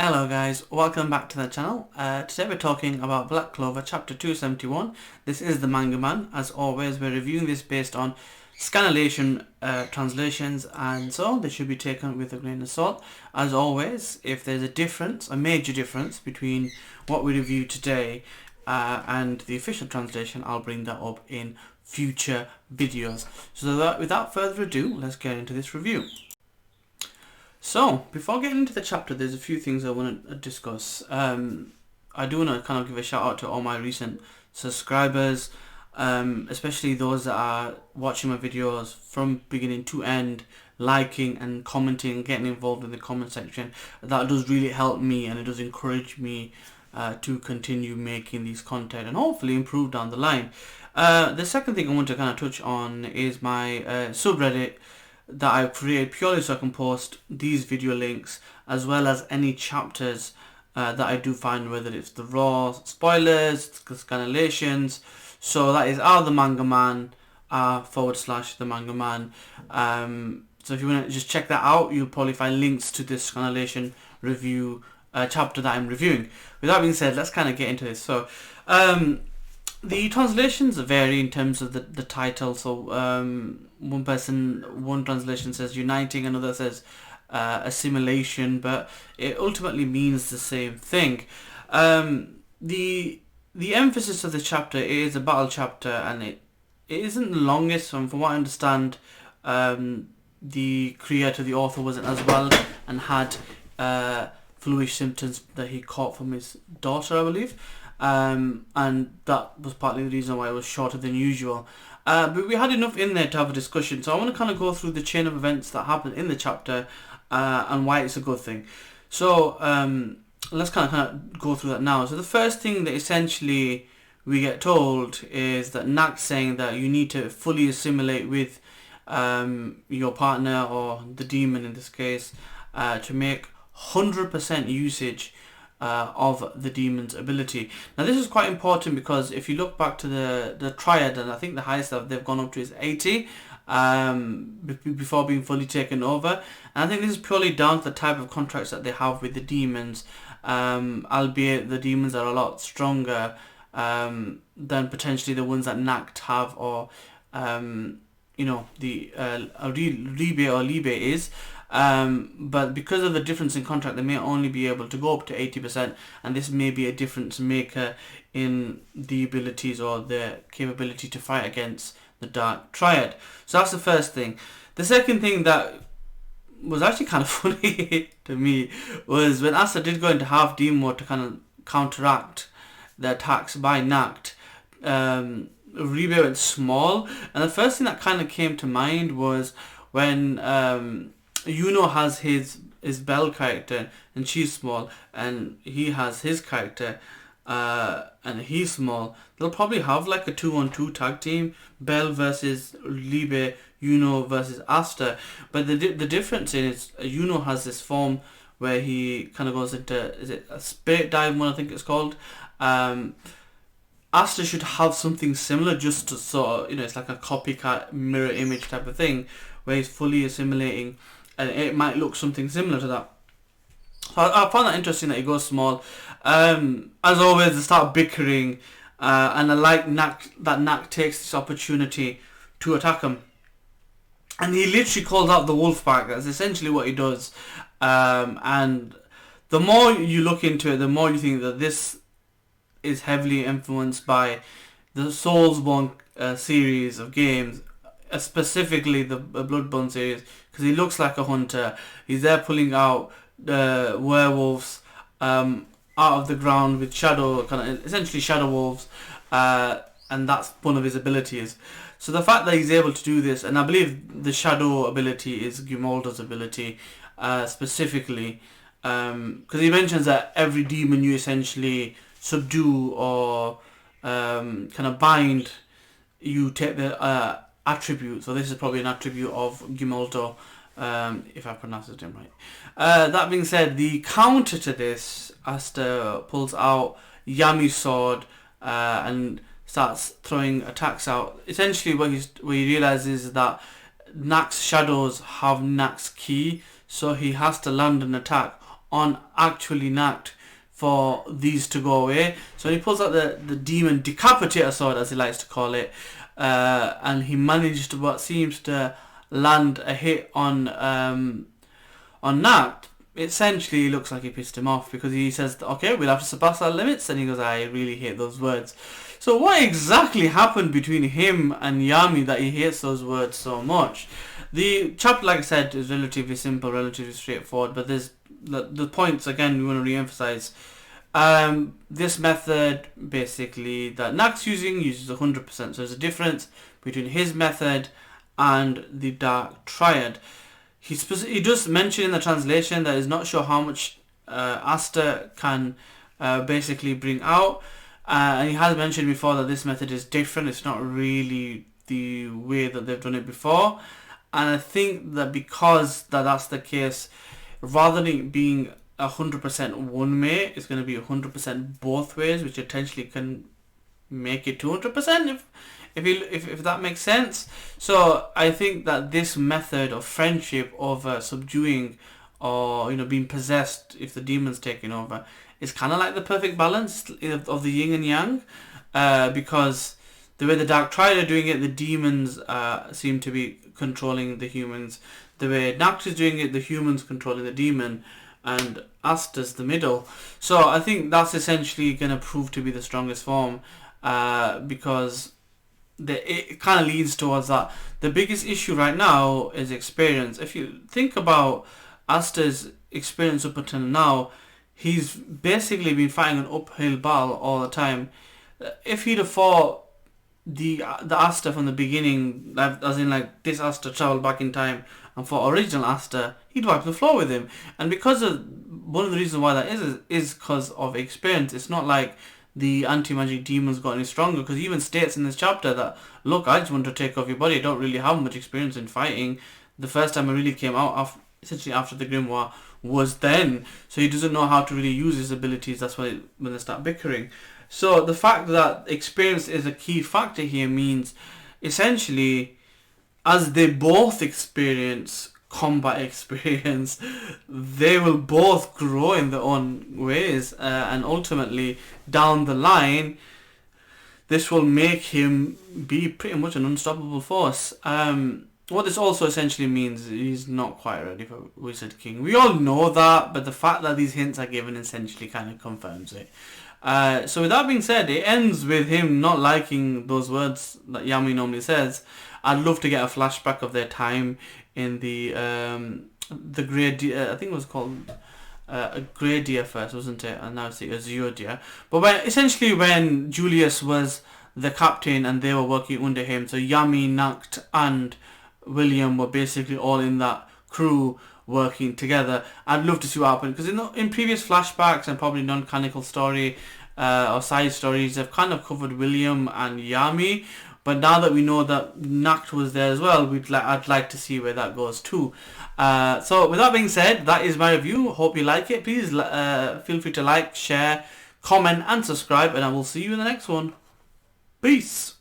Hello guys, welcome back to the channel. Today we're talking about Black Clover chapter 271. This is the Manga Man. As always, we're reviewing this based on scanlation translations, and so they should be taken with a grain of salt. As always, if there's a major difference between what we review today and the official translation, I'll bring that up in future videos. So without further ado, let's get into this review. So, before getting into the chapter, there's a few things I want to discuss. I do want to kind of give a shout out to all my recent subscribers, especially those that are watching my videos from beginning to end, liking and commenting, getting involved in the comment section. That does really help me, and it does encourage me to continue making these content and hopefully improve down the line. The second thing I want to kind of touch on is my subreddit that I've created purely so I can post these video links as well as any chapters that I do find, whether it's the raw spoilers, the scanlations. So that is the Manga Man /the Manga Man. So if you want to just check that out, you'll probably find links to this scanlation review chapter that I'm reviewing. With that being said, let's kind of get into this. So the translations vary in terms of the title. So one translation says uniting, another says assimilation, but it ultimately means the same thing. The emphasis of the chapter is a battle chapter, and it isn't the longest. From what I understand, the creator, the author, wasn't as well and had fluish symptoms that he caught from his daughter, I believe. And that was partly the reason why it was shorter than usual. But we had enough in there to have a discussion, so I want to kind of go through the chain of events that happened in the chapter and why it's a good thing. So let's kind of go through that now. So the first thing that essentially we get told is that Nacht's saying that you need to fully assimilate with your partner, or the demon in this case, to make 100% usage of the demon's ability. Now this is quite important because if you look back to the triad, and I think the highest that they've gone up to is 80 before being fully taken over, and I think this is purely down to the type of contracts that they have with the demons, albeit the demons are a lot stronger than potentially the ones that Nacht have, or the Leibe is. But because of the difference in contract, they may only be able to go up to 80%, and this may be a difference maker in the abilities or the capability to fight against the Dark Triad. So that's the first thing. The second thing that was actually kind of funny to me was when Asta did go into half demon mode to kind of counteract the attacks by Nacht, Leibe went small, and the first thing that kind of came to mind was when Yuno has his Bell character and she's small, and he has his character and he's small. They'll probably have like a 2-on-2 tag team, Bell versus Leibe, Yuno versus Asta. But the difference is Yuno has this form where he kind of goes into, is it a spirit dive one, I think it's called. Asta should have something similar, just to sort of, it's like a copycat mirror image type of thing where he's fully assimilating, and it might look something similar to that. So I found that interesting that he goes small. As always, they start bickering, and I like that Nacht takes this opportunity to attack him. And he literally calls out the wolf pack. That's essentially what he does. And the more you look into it, the more you think that this is heavily influenced by the Soulsborne series of games, specifically the Bloodborne series, because he looks like a hunter. He's there pulling out werewolves out of the ground with essentially shadow wolves, and that's one of his abilities. So the fact that he's able to do this, and I believe the shadow ability is Grimoldo's ability specifically, because he mentions that every demon you essentially subdue or kind of bind, you take the attribute. So this is probably an attribute of Grimoldo, if I pronounced his name right. That being said, the counter to this, Asta pulls out Yamis' sword and starts throwing attacks out. Essentially what he realizes is that Nacht's shadows have Nacht's key, so he has to land an attack on actually Nacht for these to go away. So he pulls out the demon decapitator sword, as he likes to call it, and he managed to what seems to land a hit on Nacht. Essentially, looks like he pissed him off because he says, okay, we'll have to surpass our limits, and he goes, I really hate those words. So what exactly happened between him and Yami that he hates those words so much? The chapter, like I said, is relatively simple, relatively straightforward, but there's the points, again, we want to re-emphasize. This method, basically, that Nacht's uses 100%, so there's a difference between his method and the Dark Triad. He does mention in the translation that he's not sure how much Asta can basically bring out, and he has mentioned before that this method is different. It's not really the way that they've done it before, and I think that because that's the case, rather than it being 100% one way, it's going to be 100% both ways, which potentially can make it 200% if that makes sense. So I think that this method of friendship over subduing or being possessed if the demon's taking over is kind of like the perfect balance of the yin and yang, because the way the Dark Triad are doing it, the demons seem to be controlling the humans. The way Nacht is doing it, the humans controlling the demon, and Asta's the middle. So I think that's essentially going to prove to be the strongest form, because it kind of leads towards that. The biggest issue right now is experience. If you think about Asta's experience up until now, he's basically been fighting an uphill battle all the time. If he'd have fought the Asta from the beginning, as in like this Asta travelled back in time and fought original Asta, he'd wipe the floor with him. And because of one of the reasons why that is because of experience. It's not like the anti-magic demons got any stronger, because he even states in this chapter that, look, I just want to take off your body. I don't really have much experience in fighting. The first time I really came out, essentially after the Grimoire, was then. So he doesn't know how to really use his abilities. That's why when they start bickering. So the fact that experience is a key factor here means, essentially, as they both experience combat experience, they will both grow in their own ways, and ultimately down the line this will make him be pretty much an unstoppable force. What this also essentially means is he's not quite ready for Wizard King. We all know that, but the fact that these hints are given essentially kind of confirms it. So with that being said, it ends with him not liking those words that Yami normally says. I'd love to get a flashback of their time in the Grey Deer, I think it was called a Grey Deer first, wasn't it? And now it's the Azure Deer. But when Julius was the captain and they were working under him, so Yami, Nacht and William were basically all in that crew working together. I'd love to see what happened, because in previous flashbacks and probably non-canonical story or side stories, they've kind of covered William and Yami. But now that we know that Nacht was there as well, I'd like to see where that goes too. So with that being said, that is my review. Hope you like it. Please feel free to like, share, comment and subscribe, and I will see you in the next one. Peace.